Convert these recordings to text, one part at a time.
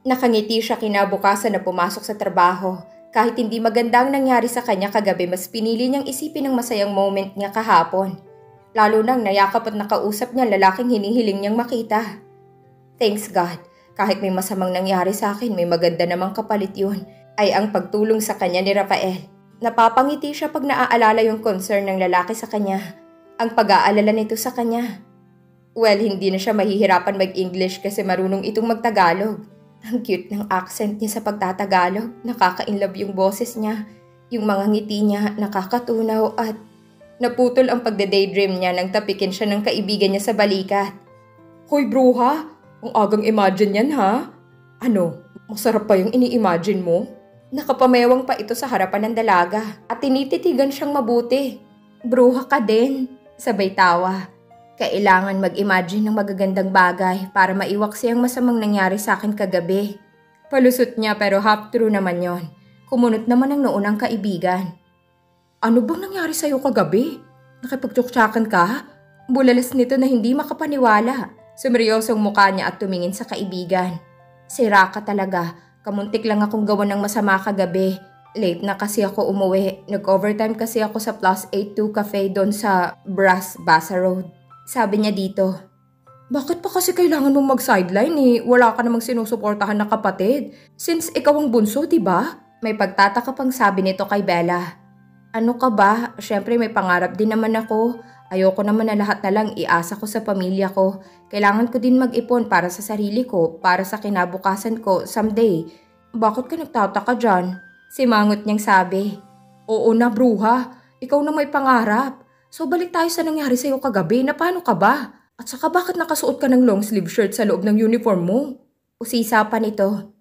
Nakangiti siya kinabukasan na pumasok sa trabaho. Kahit hindi maganda ang nangyari sa kanya kagabi, mas pinili niyang isipin ang masayang moment niya kahapon. Lalo nang nayakap at nakausap niya lalaking hinihiling niyang makita. Thanks God, kahit may masamang nangyari sa akin, may maganda namang kapalit yun, ay ang pagtulong sa kanya ni Rafael. Napapangiti siya pag naaalala yung concern ng lalaki sa kanya. Ang pag-aalala nito sa kanya. Well, hindi na siya mahihirapan mag-English kasi marunong itong mag-Tagalog. Ang cute ng accent niya sa pagtatagalog, nakaka-inlove yung boses niya, yung mga ngiti niya, nakakatunaw at naputol ang pagde-daydream niya nang tapikin siya ng kaibigan niya sa balikat. Hoy bruha, ang agang imagine yan ha? Ano, masarap pa yung ini-imagine mo? Nakapamewang pa ito sa harapan ng dalaga at tinititigan siyang mabuti. Bruha ka din, sabay tawa. Kailangan mag-imagine ng magagandang bagay para maiwaksi ang masamang nangyari sa akin kagabi. Palusot niya pero half true naman yon. Kumunot naman ang noon ang kaibigan. Ano bang nangyari sa'yo kagabi? Nakipagtsuktsakan ka? Bulalas nito na hindi makapaniwala. Sumeryosong mukha niya at tumingin sa kaibigan. Sira ka talaga. Kamuntik lang akong gawan ng masama kagabi. Late na kasi ako umuwi. Nag-overtime kasi ako sa Plus 82 Cafe doon sa Brass Basa Road. Sabi niya dito, bakit pa kasi kailangan mong mag-sideline eh? Wala ka namang sinusuportahan na kapatid. Since ikaw ang bunso, diba? May pagtataka pang sabi nito kay Bella. Ano ka ba? Siyempre may pangarap din naman ako. Ayoko naman na lahat na lang iasa ko sa pamilya ko. Kailangan ko din mag-ipon para sa sarili ko, para sa kinabukasan ko someday. Bakit ka nagtataka dyan? Simangot niyang sabi. Oo na bruha, ikaw na may pangarap. So balik tayo sa nangyari sa'yo kagabi na paano ka ba? At saka bakit nakasuot ka ng long sleeve shirt sa loob ng uniform mo? Usisa pa nito.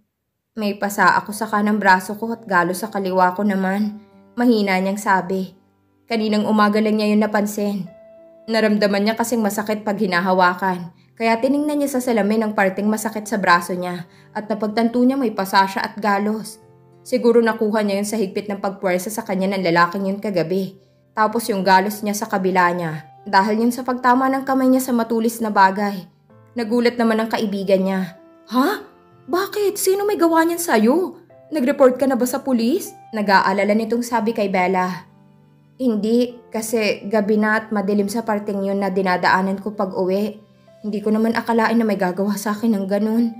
May pasa ako sa kanang braso ko at galo sa kaliwa ko naman. Mahina niyang sabi. Kaninang umaga lang niya yun napansin. Naramdaman niya kasing masakit pag hinahawakan. Kaya tiningnan niya sa salamin ang parteng masakit sa braso niya at napagtanto niya may pasa siya at galos. Siguro nakuha niya yun sa higpit ng pagpuwersa sa kanya ng lalaking yun kagabi. Tapos yung galos niya sa kabila niya, dahil yun sa pagtama ng kamay niya sa matulis na bagay. Nagulat naman ang kaibigan niya. Ha? Bakit? Sino may gawa niyan sa'yo? Nag-report ka na ba sa pulis? Nag-aalala nitong sabi kay Bella. Hindi, kasi gabi na at madilim sa parteng yun na dinadaanan ko pag uwi. Hindi ko naman akalain na may gagawa sa akin ng ganun.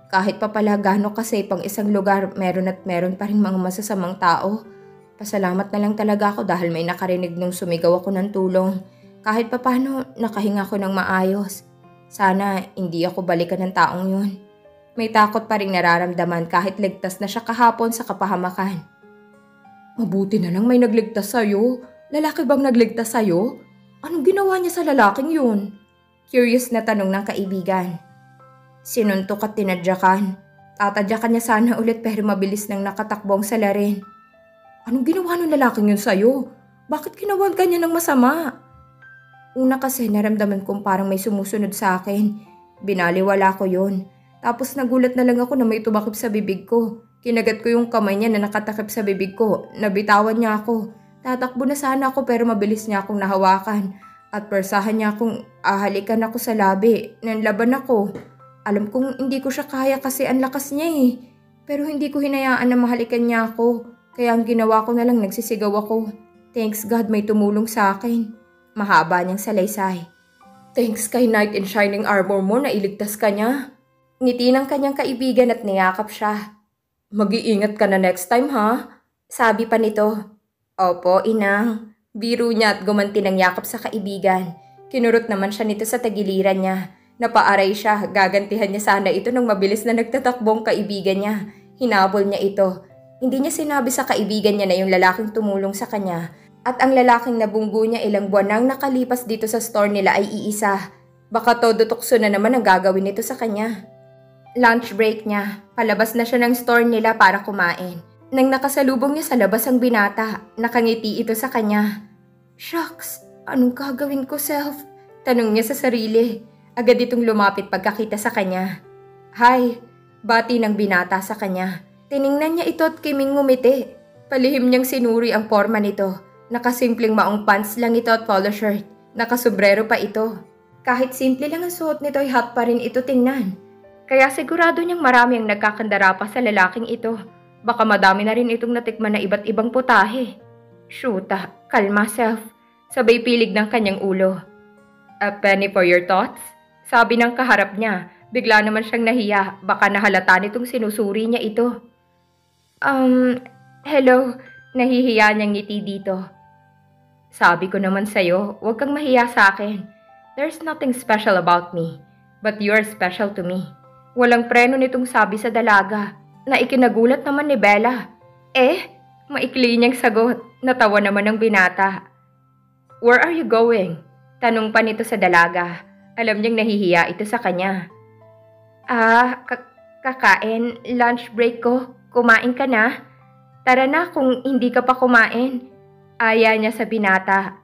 Kahit pa pala gano'n kasi pang isang lugar, meron at meron pa rin mga masasamang tao. Pasalamat na lang talaga ako dahil may nakarinig nung sumigaw ako ng tulong. Kahit papano, nakahinga ko ng maayos. Sana hindi ako balikan ng taong yun. May takot pa rin nararamdaman kahit ligtas na siya kahapon sa kapahamakan. Mabuti na lang may nagligtas sa'yo. Lalaki bang nagligtas sa'yo? Anong ginawa niya sa lalaking yun? Curious na tanong ng kaibigan. Sinuntok at tinadyakan. Tatadyakan niya sana ulit pero mabilis nang nakatakbong salarin. Anong ginawa ng lalaking yun sa'yo? Bakit ginawan ka niya ng masama? Una kasi naramdaman kong parang may sumusunod sa akin. Binaliwala ko yun. Tapos nagulat na lang ako na may tumakip sa bibig ko. Kinagat ko yung kamay niya na nakatakip sa bibig ko. Nabitawan niya ako. Tatakbo na sana ako pero mabilis niya akong nahawakan. At persahan niya akong ahalikan ako sa labi. Nanlaban ako. Alam kong hindi ko siya kaya kasi ang lakas niya eh. Pero hindi ko hinayaan na mahalikan niya ako. Kaya ang ginawa ko na lang nagsisigaw ako. Thanks God may tumulong sa akin. Mahaba niyang salaysay. Thanks kay Knight in Shining Armor mo na iligtas ka niya. Ngiti ng kanyang kaibigan at niyakap siya. Mag-iingat ka na next time ha? Sabi pa nito. Opo, inang. Biro niya at gumanti ng yakap sa kaibigan. Kinurot naman siya nito sa tagiliran niya. Napaaray siya, gagantihan niya sana ito nang mabilis na nagtatakbong kaibigan niya. Hinabol niya ito. Hindi niya sinabi sa kaibigan niya na yung lalaking tumulong sa kanya at ang lalaking nabunggo niya ilang buwan nang nakalipas dito sa store nila ay iisa. Baka todo tukso na naman ang gagawin nito sa kanya. Lunch break niya, palabas na siya ng store nila para kumain. Nang nakasalubong niya sa labas ang binata, nakangiti ito sa kanya. Shucks, anong gagawin ko self? Tanong niya sa sarili. Agad itong lumapit pagkakita sa kanya. Hi, bati ng binata sa kanya. Tiningnan niya ito at kiming ngumiti. Palihim niyang sinuri ang forma nito. Nakasimpleng maong pants lang ito at polo shirt. Nakasombrero pa ito. Kahit simple lang ang suot nito ay hot pa rin ito tingnan. Kaya sigurado niyang marami ang nagkakandara pa sa lalaking ito. Baka madami na rin itong natikman na iba't ibang putahe. Shoota, kalma self. Sabay pilig ng kanyang ulo. A penny for your thoughts? Sabi ng kaharap niya. Bigla naman siyang nahiya. Baka nahalata nitong sinusuri niya ito. Hello. Nahihiya niyang ngiti dito. Sabi ko naman sa'yo, huwag kang mahiya sa akin. There's nothing special about me. But you're special to me. Walang preno nitong sabi sa dalaga. Na ikinagulat naman ni Bella. Maikli niyang sagot. Natawa naman ng binata. Where are you going? Tanong pa nito sa dalaga. Alam niyang nahihiya ito sa kanya. Kakain. Lunch break ko. Kumain ka na? Tara na kung hindi ka pa kumain. Aya niya sa binata.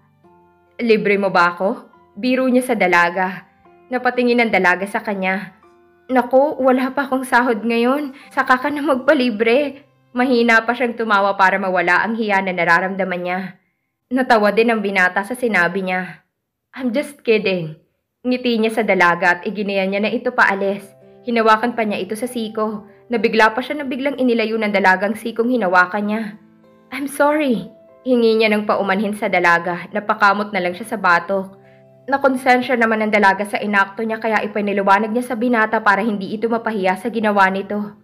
Libre mo ba ako? Biro niya sa dalaga. Napatingin ang dalaga sa kanya. Naku, wala pa akong sahod ngayon. Saka ka na magpalibre. Mahina pa siyang tumawa para mawala ang hiya na nararamdaman niya. Natawa din ang binata sa sinabi niya. I'm just kidding. Ngiti niya sa dalaga at iginaya niya na ito paalis. Hinawakan pa niya ito sa siko. Nabigla pa siya na biglang inilayo ng dalagang sikong hinawakan niya. I'm sorry. Hingi niya ng paumanhin sa dalaga. Napakamot na lang siya sa batok. Nakonsensya naman ng dalaga sa inakto niya kaya ipiniliwanag niya sa binata para hindi ito mapahiya sa ginawa nito.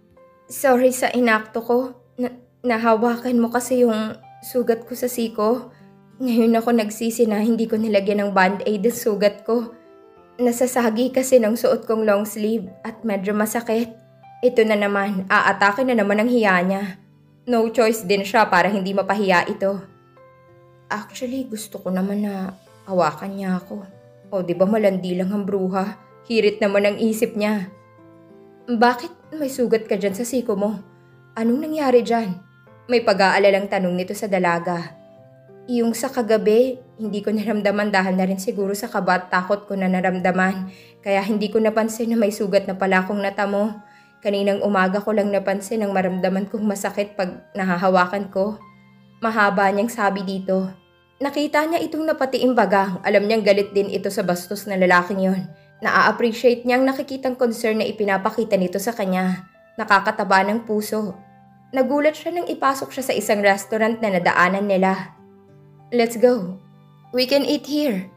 Sorry sa inakto ko. Nahawakan mo kasi yung sugat ko sa siko. Ngayon ako nagsisi na hindi ko nilagyan ng band-aid ang sugat ko. Nasasagi kasi ng suot kong long sleeve at medyo masakit. Ito na naman, aatake na naman ang hiya niya. No choice din siya para hindi mapahiya ito. Actually, gusto ko naman na hawakan niya ako. O di ba malandi lang ang bruha? Hirit naman ang isip niya. Bakit may sugat ka dyan sa siko mo? Anong nangyari dyan? May pag-aalalang tanong nito sa dalaga. Yung sa kagabi, hindi ko naramdaman dahil na rin siguro sa kaba at takot ko na naramdaman. Kaya hindi ko napansin na may sugat na pala akong natamo. Kaninang umaga ko lang napansin ang maramdaman kong masakit pag nahahawakan ko. Mahaba niyang sabi dito. Nakita niya itong napatiing bagang. Alam niyang galit din ito sa bastos na lalaking yon. Na-appreciate niyang nakikitang concern na ipinapakita nito sa kanya. Nakakataba ng puso. Nagulat siya nang ipasok siya sa isang restaurant na nadaanan nila. Let's go. We can eat here.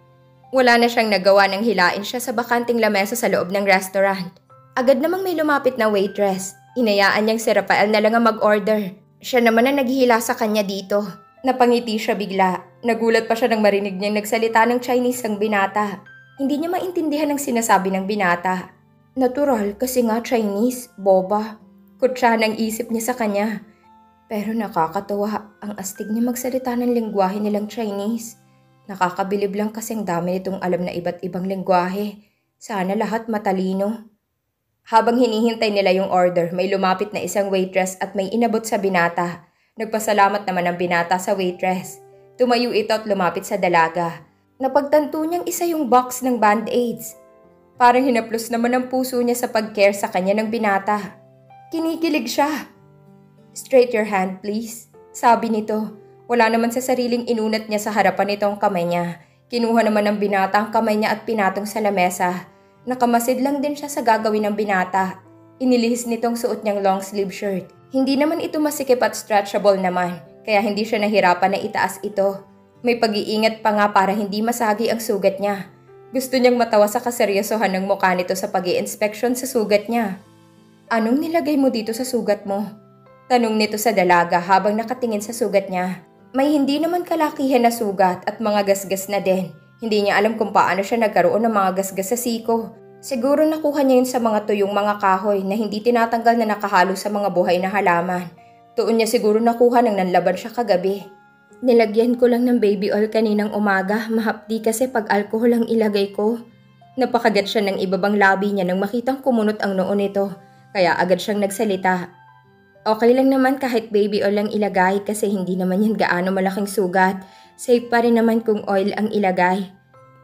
Wala na siyang nagawa nang hilain siya sa bakanting lamesa sa loob ng restaurant. Agad namang may lumapit na waitress. Inayaan niyang si Rafael na lang ang mag-order. Siya naman ang naghihila sa kanya dito. Napangiti siya bigla. Nagulat pa siya nang marinig niyang nagsalita ng Chinese ang binata. Hindi niya maintindihan ang sinasabi ng binata. Natural kasi nga Chinese, boba. Kutsa ng isip niya sa kanya. Pero nakakatawa ang astig niya magsalita ng lengguwahe nilang Chinese. Nakakabilib lang kasi ang dami nitong alam na iba't ibang lengguwahe. Sana lahat matalino. Habang hinihintay nila yung order, may lumapit na isang waitress at may inabot sa binata. Nagpasalamat naman ang binata sa waitress. Tumayo ito at lumapit sa dalaga. Napagtanto niyang isa yung box ng band-aids. Parang hinaplos naman ang puso niya sa pag-care sa kanya ng binata. Kinikilig siya. Straight your hand, please. Sabi nito. Wala naman sa sariling inunat niya sa harapan nito ang kamay niya. Kinuha naman ng binata ang kamay niya at pinatong sa lamesa. Nakamasid lang din siya sa gagawin ng binata. Inilihis nitong suot niyang long sleeve shirt. Hindi naman ito masikip at stretchable naman, kaya hindi siya nahirapan na itaas ito. May pag-iingat pa nga para hindi masagi ang sugat niya. Gusto niyang matawa sa kaseryosohan ng mukha nito sa pag-i-inspeksyon sa sugat niya. Anong nilagay mo dito sa sugat mo? Tanong nito sa dalaga habang nakatingin sa sugat niya. May hindi naman kalakihan na sugat at mga gasgas na din. Hindi niya alam kung paano siya nagkaroon ng mga gasgas sa siko. Siguro nakuha niya yun sa mga tuyong mga kahoy na hindi tinatanggal na nakahalo sa mga buhay na halaman. Tuon niya siguro nakuha nang nanlaban siya kagabi. Nilagyan ko lang ng baby oil kaninang umaga, mahapdi kasi pag alcohol ang ilagay ko. Napakagat siya ng ibabang labi niya nang makitang kumunot ang noo nito, kaya agad siyang nagsalita. Okay lang naman kahit baby oil ang ilagay kasi hindi naman yan gaano malaking sugat. Safe pa rin naman kung oil ang ilagay.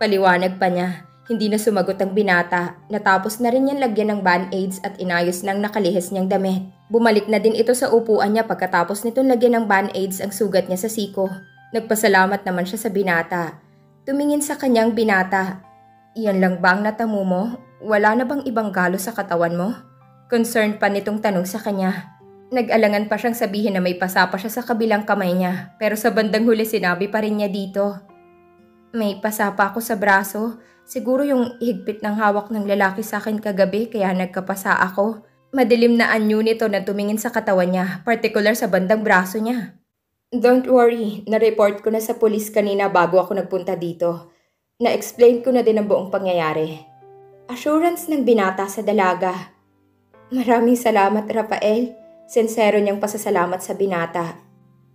Paliwanag pa niya. Hindi na sumagot ang binata. Natapos na rin niyang lagyan ng band-aids at inayos ng nakalihis niyang damit. Bumalik na din ito sa upuan niya pagkatapos nitong lagyan ng band-aids ang sugat niya sa siko. Nagpasalamat naman siya sa binata. Tumingin sa kanyang binata. Iyan lang ba ang natamo mo? Wala na bang ibang galo sa katawan mo? Concerned pa nitong tanong sa kanya. Nag-alangan pa siyang sabihin na may pasa pa siya sa kabilang kamay niya, pero sa bandang huli sinabi pa rin niya dito. May pasa pa ako sa braso. Siguro yung higpit ng hawak ng lalaki sa akin kagabi kaya nagkapasa ako. Madilim na anyo nito na tumingin sa katawan niya, particular sa bandang braso niya. Don't worry, na-report ko na sa pulis kanina bago ako nagpunta dito. Na-explain ko na din ang buong pangyayari. Assurance ng binata sa dalaga. Maraming salamat, Rafael. Sincero niyang pasasalamat sa binata.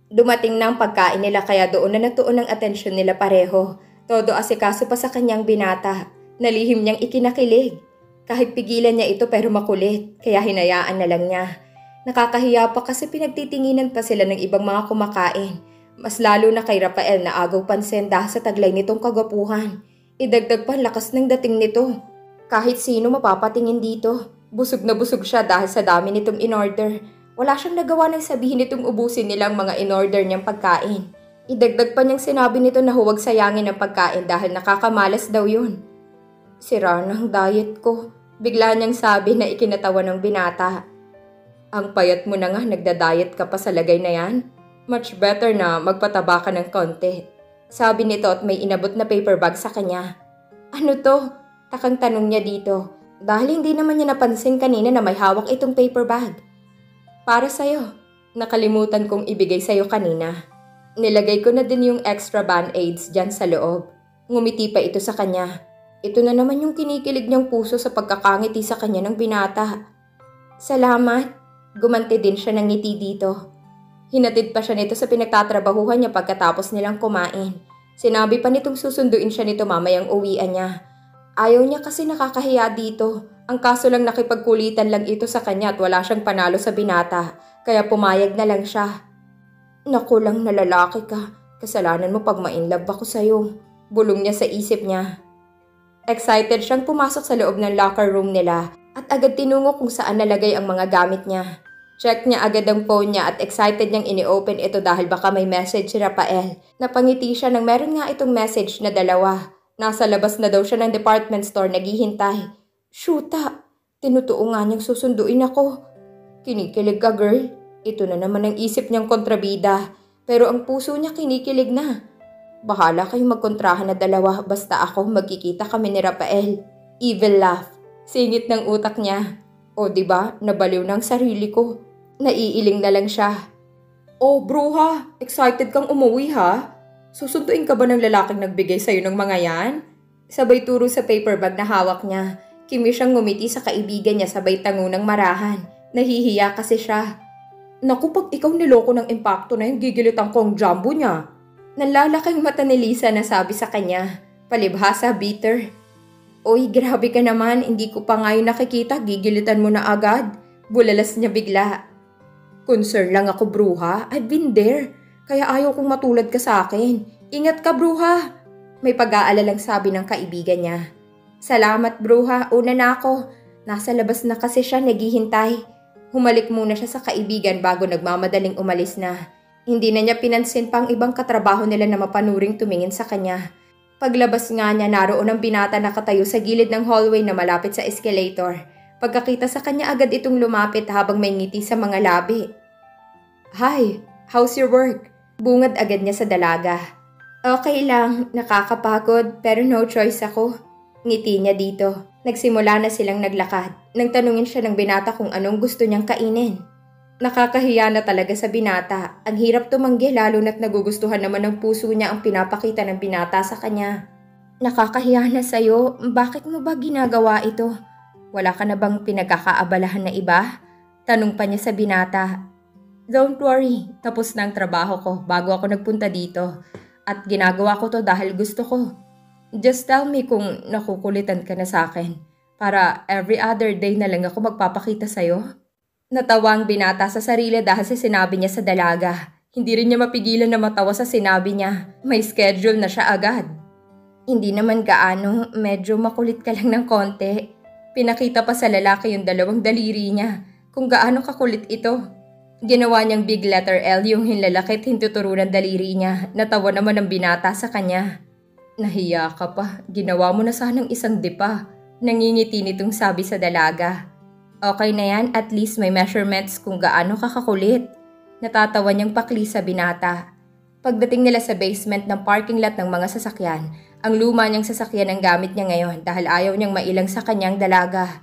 Dumating na ang pagkain nila kaya doon na natuon ang atensyon nila pareho. Todo asikaso pa sa kanyang binata. Nalihim niyang ikinakilig. Kahit pigilan niya ito pero makulit, kaya hinayaan na lang niya. Nakakahiya pa kasi pinagtitinginan pa sila ng ibang mga kumakain. Mas lalo na kay Rafael na agaw pansin dahil sa taglay nitong kagwapuhan. Idagdag pa lakas ng dating nito. Kahit sino mapapatingin dito. Busog na busog siya dahil sa dami nitong in-order. Wala siyang nagawa ng sabihin nitong ubusin nilang mga in-order niyang pagkain. Idagdag pa niyang sinabi nito na huwag sayangin ang pagkain dahil nakakamalas daw yun. Sira ng diet ko. Bigla niyang sabi na ikinatawa ng binata. Ang payat mo na nga, nagda-diet ka pa sa lagay na yan. Much better na magpataba ka ng konti. Sabi nito at may inabot na paper bag sa kanya. Ano to? Takang tanong niya dito. Dahil hindi naman niya napansin kanina na may hawak itong paper bag. Para sa'yo. Nakalimutan kong ibigay sa'yo kanina. Nilagay ko na din yung extra band-aids dyan sa loob. Ngumiti pa ito sa kanya. Ito na naman yung kinikilig niyang puso sa pagkakangiti sa kanya ng binata. Salamat. Gumanti din siya ng ngiti dito. Hinatid pa siya nito sa pinagtatrabahuhan niya pagkatapos nilang kumain. Sinabi pa nitong susunduin siya nito mamayang uwian niya. Ayaw niya kasi nakakahiya dito. Ang kaso lang nakipagkulitan lang ito sa kanya at wala siyang panalo sa binata. Kaya pumayag na lang siya. Naku lang na lalaki ka. Kasalanan mo pag ma-inlove ako sa'yo. Bulong niya sa isip niya. Excited siyang pumasok sa loob ng locker room nila at agad tinungo kung saan nalagay ang mga gamit niya. Check niya agad ang phone niya at excited niyang ini-open ito dahil baka may message si Rafael. Napangiti siya nang meron nga itong message na dalawa. Nasa labas na daw siya ng department store naghihintay. Shoota! Tinutuo nga niyang susunduin ako. Kinikilig ka, girl. Ito na naman ang isip niyang kontrabida. Pero ang puso niya kinikilig na. Bahala kayong magkontrahan na dalawa basta ako magkikita kami ni Rafael. Evil laugh. Singit ng utak niya. O diba, nabaliw ng sarili ko. Naiiling na lang siya. Oh, bruha, excited kang umuwi ha? Susunduin ka ba ng lalaking nagbigay sa'yo ng mga yan? Sabay turo sa paper bag na hawak niya. Kimi siyang ngumiti sa kaibigan niya sabay tango ng marahan. Nahihiya kasi siya. Naku, pag ikaw niloko ng impacto na yung gigilitan ko ang jumbo niya. Nalalaking mata ni Lisa na sabi sa kanya. Palibhasa, bitter. Oy, grabe ka naman. Hindi ko pa ngayon nakikita. Gigilitan mo na agad. Bulalas niya bigla. Concern lang ako, bruha. I've been there. Kaya ayaw kong matulad ka sa akin. Ingat ka, bruha. May pag-aalalang sabi ng kaibigan niya. Salamat, bruha. Una na ako. Nasa labas na kasi siya naghihintay. Humalik muna siya sa kaibigan bago nagmamadaling umalis na. Hindi na niya pinansin pang ibang katrabaho nila na mapanuring tumingin sa kanya. Paglabas nga niya, naroon ang binata nakatayo sa gilid ng hallway na malapit sa escalator. Pagkakita sa kanya agad itong lumapit habang may ngiti sa mga labi. Hi, how's your work? Bungad agad niya sa dalaga. Okay lang, nakakapagod pero no choice ako. Ngiti niya dito. Nagsimula na silang naglakad. Nang tanungin siya ng binata kung anong gusto niyang kainin. Nakakahiya na talaga sa binata. Ang hirap tumanggi lalo na't nagugustuhan naman ng puso niya ang pinapakita ng binata sa kanya. Nakakahiya na sa'yo. Bakit mo ba ginagawa ito? Wala ka na bang pinagkakaabalahan na iba? Tanong pa niya sa binata. Don't worry, tapos na ang trabaho ko bago ako nagpunta dito. At ginagawa ko to dahil gusto ko. Just tell me kung nakukulitan ka na sa akin. Para every other day na lang ako magpapakita sa'yo. Natawa ang binata sa sarili dahil sa sinabi niya sa dalaga. Hindi rin niya mapigilan na matawa sa sinabi niya. May schedule na siya agad. Hindi naman gaano, medyo makulit ka lang ng konti. Pinakita pa sa lalaki yung dalawang daliri niya kung gaano kakulit ito. Ginawa niyang big letter L yung hinlalaki at hintuturo ng daliri niya. Natawa naman ang binata sa kanya. Nahiya ka pa, ginawa mo na sanang isang dipa. Nangingiti nitong sabi sa dalaga. Okay na yan, at least may measurements kung gaano kakakulit. Natatawa niyang pakli sa binata. Pagdating nila sa basement ng parking lot ng mga sasakyan, ang luma niyang sasakyan ang gamit niya ngayon dahil ayaw niyang mailang sa kanyang dalaga.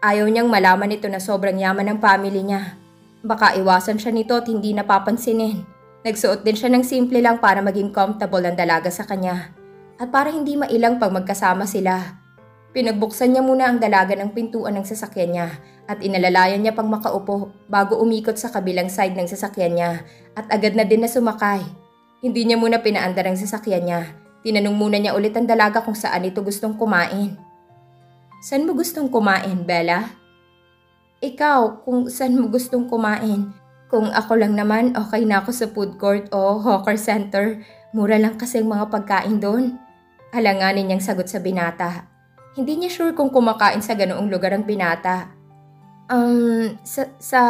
Ayaw niyang malaman ito na sobrang yaman ng family niya. Baka iwasan siya nito at hindi napapansinin. Nagsuot din siya ng simple lang para maging comfortable ang dalaga sa kanya. At para hindi mailang pag magkasama sila. Pinagbuksan niya muna ang dalaga ng pintuan ng sasakyan niya at inalalayan niya pang makaupo bago umikot sa kabilang side ng sasakyan niya at agad na din na sumakay. Hindi niya muna pinaandar ang sasakyan niya. Tinanong muna niya ulit ang dalaga kung saan ito gustong kumain. Saan mo gustong kumain, Bella? Ikaw, kung saan mo gustong kumain. Kung ako lang naman, okay na ako sa food court o hawker center. Mura lang kasi ang mga pagkain doon. Alanganin niyang sagot sa binata. Hindi niya sure kung kumakain sa ganoong lugar ang binata. Sa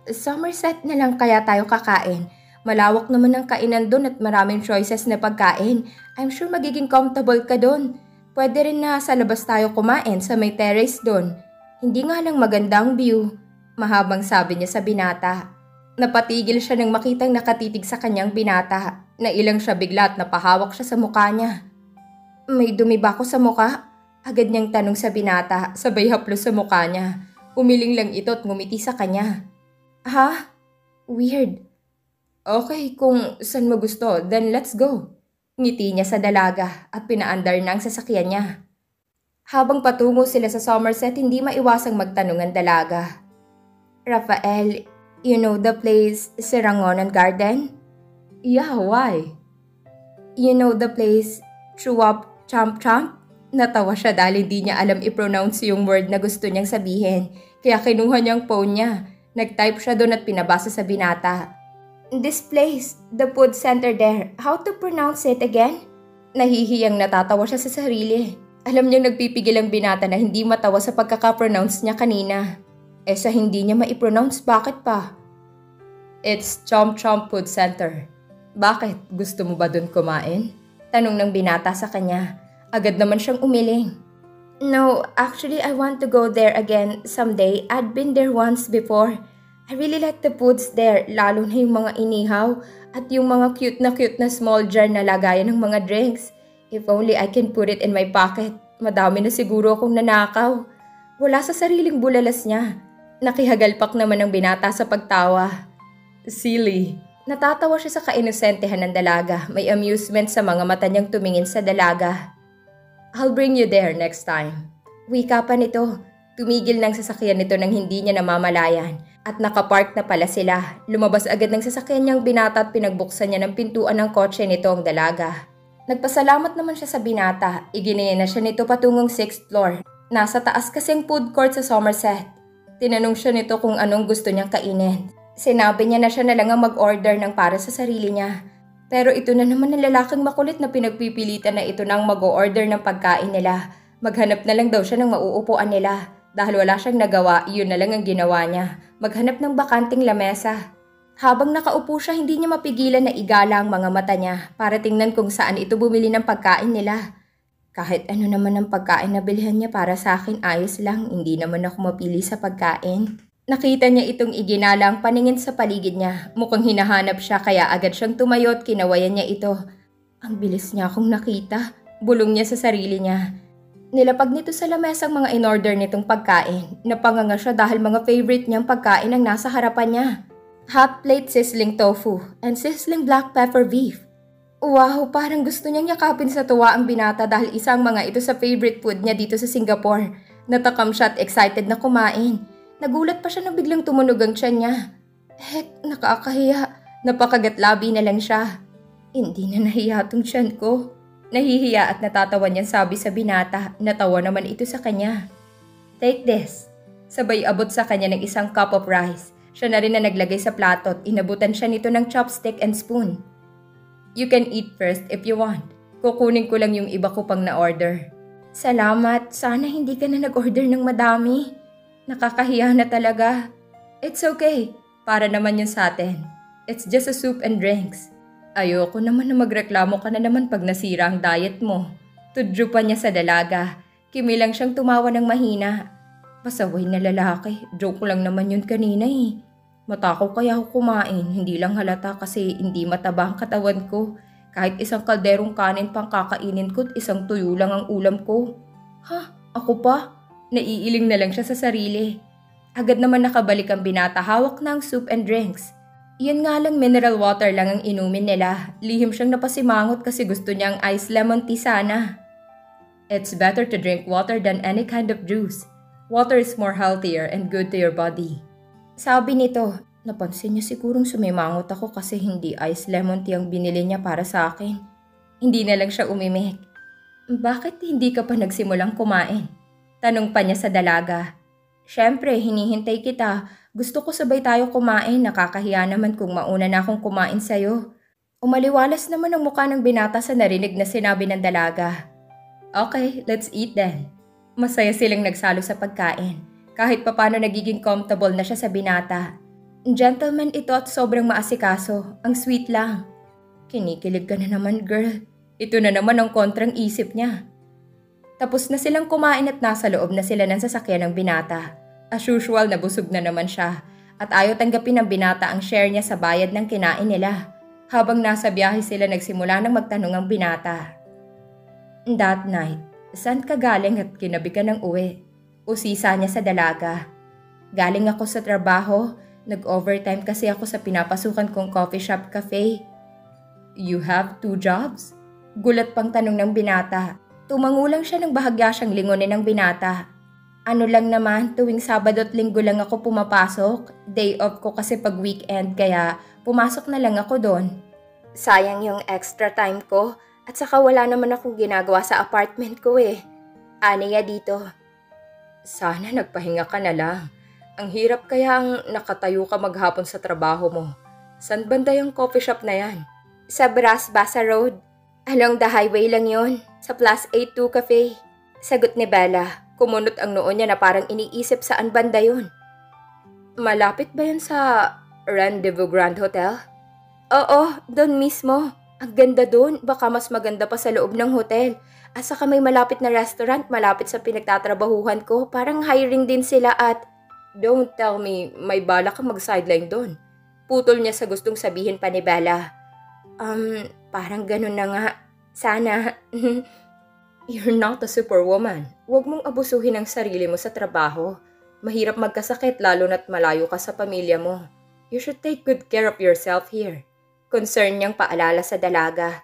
Somerset na lang kaya tayo kakain. Malawak naman ang kainan doon at maraming choices na pagkain. I'm sure magiging comfortable ka doon. Pwede rin na sa labas tayo kumain sa may terrace doon. Hindi nga lang magandang view. Mahabang sabi niya sa binata. Napatigil siya nang makitang nakatitig sa kanyang binata. Nailang siya bigla at napahawak siya sa mukha niya. May dumi ba ako sa mukha? Agad niyang tanong sa binata, sabay haplos sa mukha niya. Umiling lang ito at ngumiti sa kanya. Ha? Weird. Okay, kung saan mo gusto, then let's go. Ngiti niya sa dalaga at pinaandar na ang sasakyan niya. Habang patungo sila sa Somerset, hindi maiwasang magtanong ang dalaga. Rafael, you know the place, Serangonan Garden? Yeah, why? You know the place, Chuap Champ Champ? Natawa siya dahil hindi niya alam i-pronounce yung word na gusto niyang sabihin. Kaya kinuha niyang phone niya. Nag-type siya doon at pinabasa sa binata. This place, the food center there, how to pronounce it again? Nahihiyang natatawa siya sa sarili. Alam niyang nagpipigil ang binata na hindi matawa sa pagkaka-pronounce niya kanina. Sa hindi niya ma-pronounce, bakit pa? It's Chomp Chomp Food Center. Bakit? Gusto mo ba doon kumain? Tanong ng binata sa kanya. Agad naman siyang umiling. No, actually I want to go there again someday. I'd been there once before. I really like the foods there, lalo na yung mga inihaw at yung mga cute na small jar na lagayan ng mga drinks. If only I can put it in my pocket. Madami na siguro akong nanakaw. Wala sa sariling bulalas niya. Nakihagalpak naman ang binata sa pagtawa. Silly. Natatawa siya sa kainosentehan ng dalaga. May amusement sa mga mata niyang tumingin sa dalaga. I'll bring you there next time. Wika pa nito. Tumigil ng sasakyan nito nang hindi niya namamalayan. At nakapark na pala sila. Lumabas agad ng sasakyan niyang binata at pinagbuksan niya ng pintuan ng kotse nito ang dalaga. Nagpasalamat naman siya sa binata. Iginaya na siya nito patungong 6th floor. Nasa taas kasing food court sa Somerset. Tinanong siya nito kung anong gusto niyang kainin. Sinabi niya na siya na lang ang mag-order ng para sa sarili niya. Pero ito na naman ang lalaking makulit na pinagpipilitan na ito nang mag-o-order ng pagkain nila. Maghanap na lang daw siya ng mauupuan nila. Dahil wala siyang nagawa, yun na lang ang ginawa niya. Maghanap ng bakanting lamesa. Habang nakaupo siya, hindi niya mapigilan na igala ang mga mata niya para tingnan kung saan ito bumili ng pagkain nila. Kahit ano naman ang pagkain na bilhan niya para sa akin, ayos lang. Hindi naman ako mapili sa pagkain. Nakita niya itong iginala ang paningin sa paligid niya. Mukhang hinahanap siya kaya agad siyang tumayo at kinawayan niya ito. Ang bilis niya akong nakita. Bulong niya sa sarili niya. Nilapag nito sa lamesa ang mga in-order nitong pagkain. Napanganga siya dahil mga favorite niyang pagkain ang nasa harapan niya. Hot plate sizzling tofu and sizzling black pepper beef. Wow, parang gusto niyang yakapin sa tuwa ang binata dahil isang mga ito sa favorite food niya dito sa Singapore. Natakam siya at excited na kumain. Nagulat pa siya na biglang tumunog ang tiyan niya. Heck, nakakahiya. Napakagatlabi na lang siya. Hindi na nahiya tong tiyan ko. Nahihiya at natatawa niyang sabi sa binata. Natawa naman ito sa kanya. Take this. Sabay abot sa kanya ng isang cup of rice. Siya na rin na naglagay sa plato at inabutan siya nito ng chopstick and spoon. You can eat first if you want. Kukunin ko lang yung iba ko pang na-order. Salamat. Sana hindi ka na nag-order ng madami. Nakakahiya na talaga. It's okay. Para naman yun sa atin. It's just a soup and drinks. Ayoko naman na magreklamo ka na naman pag nasira ang diet mo. Tudyo pa niya sa dalaga. Kimilang siyang tumawa ng mahina. Pasaway na lalaki. Joke lang naman yun kanina eh. Matakaw kaya ako kumain. Hindi lang halata kasi hindi mataba ang katawan ko. Kahit isang kalderong kanin pang kakainin ko at isang tuyo lang ang ulam ko. Ha? Ako pa? Naiiling na lang siya sa sarili. Agad naman nakabalik ang binata, hawak na ang soup and drinks. Iyan nga lang, mineral water lang ang inumin nila. Lihim siyang napasimangot kasi gusto niya ang iced lemon tea sana. It's better to drink water than any kind of juice. Water is more healthier and good to your body. Sabi nito, napansin niya sigurong sumimangot ako kasi hindi iced lemon tea ang binili niya para sa akin. Hindi na lang siya umimik. Bakit hindi ka pa nagsimulang kumain? Tanong pa niya sa dalaga. Siyempre, hinihintay kita. Gusto ko sabay tayo kumain. Nakakahiya naman kung mauna na akong kumain sa'yo. Umaliwalas naman ang mukha ng binata sa narinig na sinabi ng dalaga. Okay, let's eat then. Masaya silang nagsalo sa pagkain. Kahit papano nagiging comfortable na siya sa binata. Gentleman ito at sobrang maasikaso. Ang sweet lang. Kinikilig ka na naman, girl. Ito na naman ang kontrang isip niya. Tapos na silang kumain at nasa loob na sila ng sasakyan ng binata. As usual, nabusog na naman siya. At ayaw tanggapin ng binata ang share niya sa bayad ng kinain nila. Habang nasa biyahe sila, nagsimula ng magtanong ang binata. That night, saan ka galing at kinabi ka ng uwi? Usisa niya sa dalaga. Galing ako sa trabaho. Nag-overtime kasi ako sa pinapasukan kong coffee shop cafe. You have 2 jobs? Gulat pang tanong ng binata. Tumangulang siya ng bahagya siyang lingunin ng binata. Ano lang naman, tuwing Sabado at Linggo lang ako pumapasok. Day off ko kasi pag weekend kaya pumasok na lang ako doon. Sayang yung extra time ko at saka wala naman akong ginagawa sa apartment ko eh. Aniya dito. Sana nagpahinga ka na lang. Ang hirap kaya ang nakatayo ka maghapon sa trabaho mo. San banda yung coffee shop na yan? Sa Bras-Basa Road. Along the highway lang yon, sa Plus 82 Cafe. Sagot ni Bella. Kumunot ang noo niya na parang iniisip saan banda yon. Malapit ba yan sa Rendezvous Grand Hotel? Oo, doon mismo. Ang ganda doon, baka mas maganda pa sa loob ng hotel. At saka may malapit na restaurant malapit sa pinagtatrabahuhan ko. Parang hiring din sila at... Don't tell me may bala ka mag-sideline doon. Putol niya sa gustong sabihin pa ni Bella. Parang ganun na nga. Sana. You're not a superwoman. Huwag mong abusuhin ang sarili mo sa trabaho. Mahirap magkasakit lalo na't malayo ka sa pamilya mo. You should take good care of yourself here. Concern niyang paalala sa dalaga.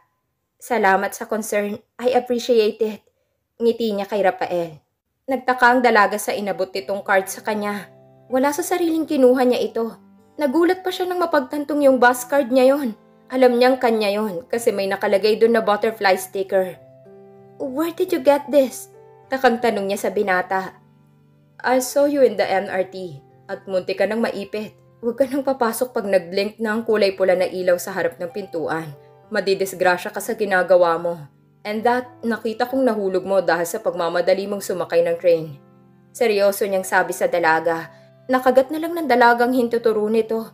Salamat sa concern. I appreciate it. Ngiti niya kay Rafael. Nagtaka ang dalaga sa inabot nitong card sa kanya. Wala sa sariling kinuha niya ito. Nagulat pa siya nang mapagtantong yung bus card niya yon. Alam niyang kanya yon kasi may nakalagay doon na butterfly sticker. Where did you get this? Takang tanong niya sa binata. I saw you in the MRT at munti ka nang maipit. Huwag ka nang papasok pag nag-blink na ang kulay pula na ilaw sa harap ng pintuan. Madidisgrasya ka sa ginagawa mo. And that, nakita kong nahulog mo dahil sa pagmamadali mong sumakay ng train. Seryoso niyang sabi sa dalaga. Nakagat na lang ng dalagang hintuturo nito.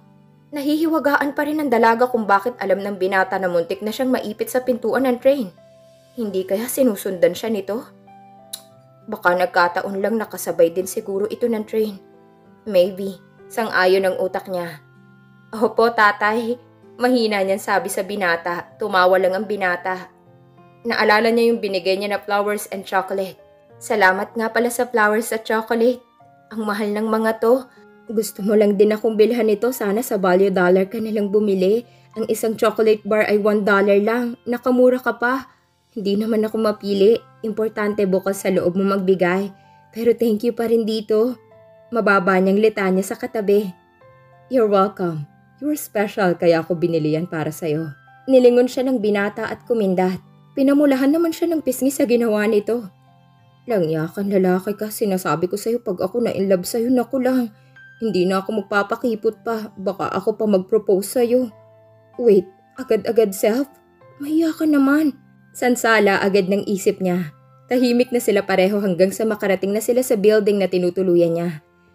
Nahihiwagaan pa rin ng dalaga kung bakit alam ng binata na muntik na siyang maipit sa pintuan ng train. Hindi kaya sinusundan siya nito? Baka nagkataon lang nakasabay din siguro ito ng train. Maybe, sang-ayon ang utak niya. Opo, tatay. Mahina niyang sabi sa binata. Tumawa lang ang binata. Naalala niya yung binigay niya na flowers and chocolate. Salamat nga pala sa flowers at chocolate. Ang mahal ng mga to. Gusto mo lang din akong bilhan ito. Sana sa value dollar ka nalang bumili. Ang isang chocolate bar ay $1 lang. Nakamura ka pa. Hindi naman ako mapili. Importante bukas sa loob mo magbigay. Pero thank you pa rin dito. Mababa niyang litanya sa katabi. You're welcome. You're special kaya ako binili yan para sa'yo. Nilingon siya ng binata at kumindat. Pinamulahan naman siya ng pisngi sa ginawa nito. Langyakan lalaki ka, sinasabi ko sa'yo pag ako na-inlove sa'yo, naku lang. Hindi na ako magpapakipot pa, baka ako pa mag-propose sa'yo. Wait, agad-agad self? Mahiya ka naman. Sansala agad ng isip niya. Tahimik na sila pareho hanggang sa makarating na sila sa building na tinutuluyan niya.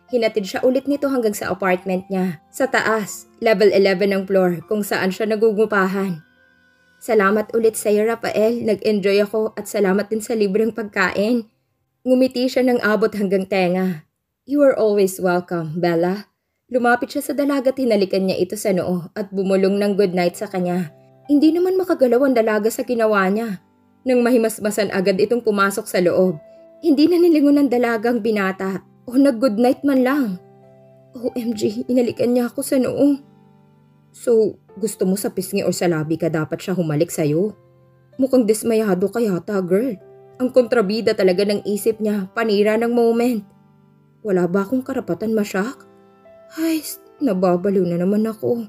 Hinatid siya ulit nito hanggang sa apartment niya. Sa taas, level 11 ng floor kung saan siya nagugupahan. Salamat ulit sa'yo, Rafael. Nag-enjoy ako at salamat din sa libreng pagkain. Ngumiti siya ng abot hanggang tenga. You are always welcome, Bella. Lumapit siya sa dalaga at hinalikan niya ito sa noo at bumulong ng goodnight sa kanya. Hindi naman makagalaw ang dalaga sa ginawa niya. Nang mahimasmasan agad itong pumasok sa loob. Hindi na nilingon ng dalagang binata o nag-goodnight man lang. OMG, inalikan niya ako sa noo. So, gusto mo sa pisngi o sa labi ka dapat siya humalik sa'yo? Mukhang dismayado ka yata, girl. Ang kontrabida talaga ng isip niya, panira ng moment. Wala ba akong karapatan masyak? Ay, nababaliw na naman ako.